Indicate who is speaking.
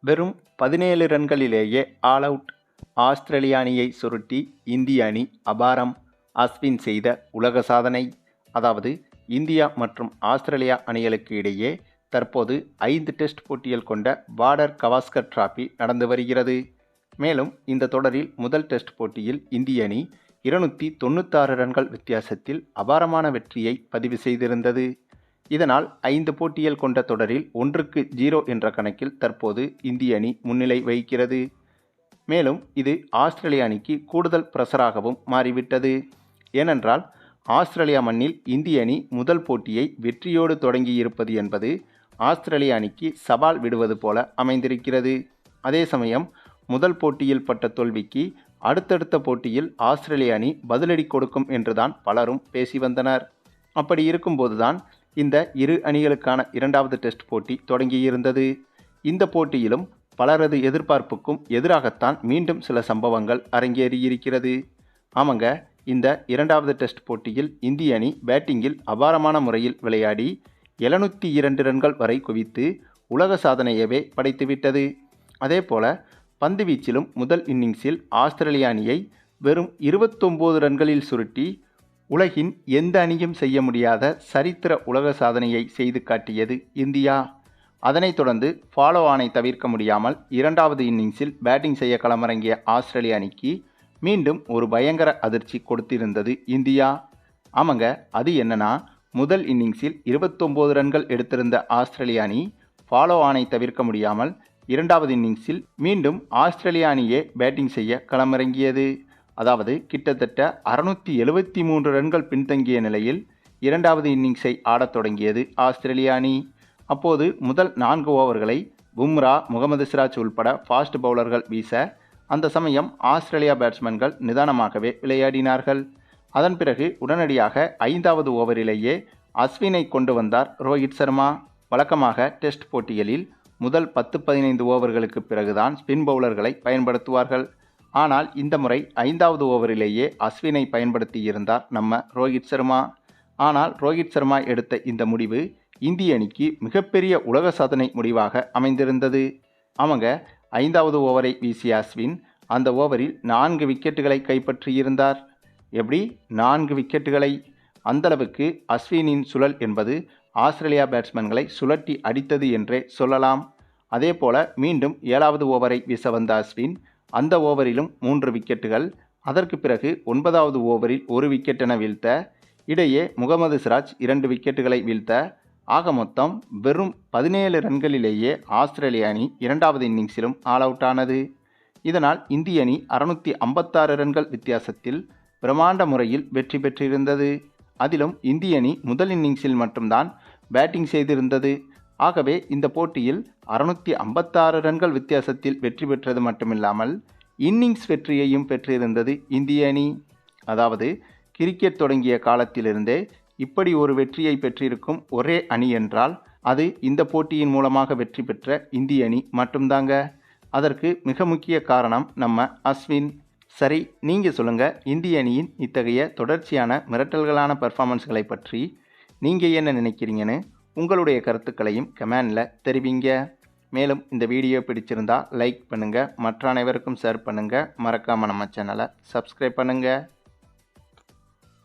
Speaker 1: வெறும் 17 ரன்களிலேயே all out ஆஸ்திரேலிய அணியை சுருட்டி இந்திய அணி அபாரம். அஸ்வின் செய்த உலக சாதனை. அதாவது இந்தியா மற்றும் ஆஸ்திரேலியா அணிகளுக்கு இடையே தற்போது 5 டெஸ்ட் போட்டிகள் கொண்ட பார்டர் கவாஸ்கர் டிராபி நடந்து வருகிறது. மேலும் இந்த தொடரில் முதல் டெஸ்ட் போட்டியில் இந்திய அணி 296 ரன்கள் வித்தியாசத்தில் அபாரமான வெற்றியை பதிவு செய்திருந்தது. இதனால் 5 போட்டிகள் கொண்ட தொடரில் 1-0 என்ற கணக்கில் தற்போது இந்திய அணி முன்னிலை வகிக்கிறது. மேலும் இது ஆஸ்திரேலிய அணிக்கு கூடுதல் பிரஷராகவும் மாறிவிட்டது. ஏனென்றால் ஆஸ்திரேலியா மண்ணில் இந்திய அணி முதல் போட்டியை வெற்றியோடு தொடங்கியிருப்பது என்பது ஆஸ்திரேலிய அணிக்கு சவால் விடுவது போல அமைந்திருக்கிறது. அதே சமயம் முதல் போட்டியில் பட்ட தோல்விக்கு அடுத்தடுத்த போட்டியில் ஆஸ்திரேலிய அணி பதிலடி கொடுக்கும் என்றுதான் பலரும் பேசி வந்தனர். அப்படி இருக்கும்போதுதான் இந்த இரு அணிகளுக்கான 2வது டெஸ்ட் போட்டி தொடங்கியிருந்தது. இந்த போட்டியிலும் பலரது எதிர்பார்ப்புக்கும் எதிராகத்தான் மீண்டும் சில சம்பவங்கள் அரங்கேறியிருக்கிறது. ஆமாங்க, இந்த 2வது டெஸ்ட் போட்டியில் இந்திய அணி பேட்டிங்கில் அபாரமான முறையில் விளையாடி 702 ரன்கள் வரை குவித்து உலக சாதனையவே படைத்துவிட்டது. அதேபோல பந்து வீச்சிலும் முதல் இன்னிங்ஸில் ஆஸ்திரேலிய அணியை வெறும் 29 ரன்களில் சுருட்டி உலகின் எந்த அணியும் செய்ய முடியாத சரித்திர உலக சாதனையை செய்து காட்டியது இந்தியா. அதனைத் தொடர்ந்து ஃபாலோ ஆனை தவிர்க்க முடியாமல் 2வது இன்னிங்ஸில் பேட்டிங் செய்ய களமிறங்கிய ஆஸ்திரேலிய அணிக்கு மீண்டும் ஒரு பயங்கர அதிர்ச்சி கொடுத்திருந்தது இந்தியா. ஆமாங்க, அது என்னன்னா, முதல் இன்னிங்ஸில் 29 ரன்கள் எடுத்திருந்த ஆஸ்திரேலிய அணி ஃபாலோ ஆனை தவிர்க்க முடியாமல் 2வது இன்னிங்ஸில் மீண்டும் ஆஸ்திரேலிய அணியே பேட்டிங் செய்ய களமிறங்கியது. அதாவது கிட்டத்தட்ட 673 ரன்கள் பின்தங்கிய நிலையில் 2வது இன்னிங்ஸை ஆடத் தொடங்கியது ஆஸ்திரேலிய அணி. அப்போது முதல் 4 ஓவர்களை பும்ரா, முகமது சிராஜ் உள்பட ஃபாஸ்ட் பவுலர்கள் வீச அந்த சமயம் ஆஸ்திரேலியா பேட்ஸ்மேன்கள் நிதானமாகவே விளையாடினார்கள். அதன் பிறகு உடனடியாக 5வது ஓவரிலேயே அஸ்வினை கொண்டு வந்தார் ரோஹித் சர்மா. வழக்கமாக டெஸ்ட் போட்டிகளில் முதல் 10-15 ஓவர்களுக்கு பிறகுதான் ஸ்பின் பவுலர்களை பயன்படுத்துவார்கள். ஆனால் இந்த முறை 5வது ஓவரிலேயே அஸ்வினை பயன்படுத்தியிருந்தார் நம்ம ரோஹித் சர்மா. ஆனால் ரோஹித் சர்மா எடுத்த இந்த முடிவு இந்திய அணிக்கு மிகப்பெரிய உலக சாதனை முடிவாக அமைந்திருந்தது. ஆமாங்க, 5வது ஓவரை வீசிய அஸ்வின் அந்த ஓவரில் 4 விக்கெட்டுகளை கைப்பற்றியிருந்தார். எப்படி 4 விக்கெட்டுகளை? அந்தளவுக்கு அஸ்வினின் சுழல் என்பது ஆஸ்திரேலியா பேட்ஸ்மேன்களை சுழட்டி அடித்தது என்றே சொல்லலாம். அதேபோல மீண்டும் 7வது ஓவரை வீச வந்த அஸ்வின் அந்த ஓவரிலும் 3 விக்கெட்டுகள், அதற்கு பிறகு 9வது ஓவரில் 1 விக்கெட் என வீழ்த்த, இடையே முகமது சிராஜ் 2 விக்கெட்டுகளை வீழ்த்த, ஆக மொத்தம் வெறும் 17 ரன்களிலேயே ஆஸ்திரேலிய அணி 2வது இன்னிங்ஸிலும் ஆல் அவுட் ஆனது. இதனால் இந்திய அணி 656 ரன்கள் வித்தியாசத்தில் பிரமாண்ட முறையில் வெற்றி பெற்றிருந்தது. அதிலும் இந்திய அணி முதல் இன்னிங்ஸில் மட்டும்தான் பேட்டிங் செய்திருந்தது. ஆகவே இந்த போட்டியில் 656 ரன்கள் வித்தியாசத்தில் வெற்றி பெற்றது மட்டுமில்லாமல் இன்னிங்ஸ் வெற்றியையும் பெற்றிருந்தது இந்திய அணி. அதாவது கிரிக்கெட் தொடங்கிய காலத்திலிருந்தே இப்படி ஒரு வெற்றியை பெற்றிருக்கும் ஒரே அணி என்றால் அது இந்த போட்டியின் மூலமாக வெற்றி பெற்ற இந்திய அணி மட்டும்தாங்க. அதற்கு மிக முக்கிய காரணம் நம்ம அஸ்வின். சரி, நீங்கள் சொல்லுங்கள், இந்திய அணியின் இத்தகைய தொடர்ச்சியான மிரட்டல்களான பெர்ஃபார்மன்ஸ்களை பற்றி நீங்கள் என்ன நினைக்கிறீங்கன்னு உங்களுடைய கருத்துக்களையும் கமெண்டில் தெரிவிங்க. மேலும் இந்த வீடியோ பிடிச்சிருந்தா லைக் பண்ணுங்கள், மற்ற அனைவருக்கும் ஷேர் பண்ணுங்கள், மறக்காமல் நம்ம சேனலை சப்ஸ்கிரைப் பண்ணுங்கள்.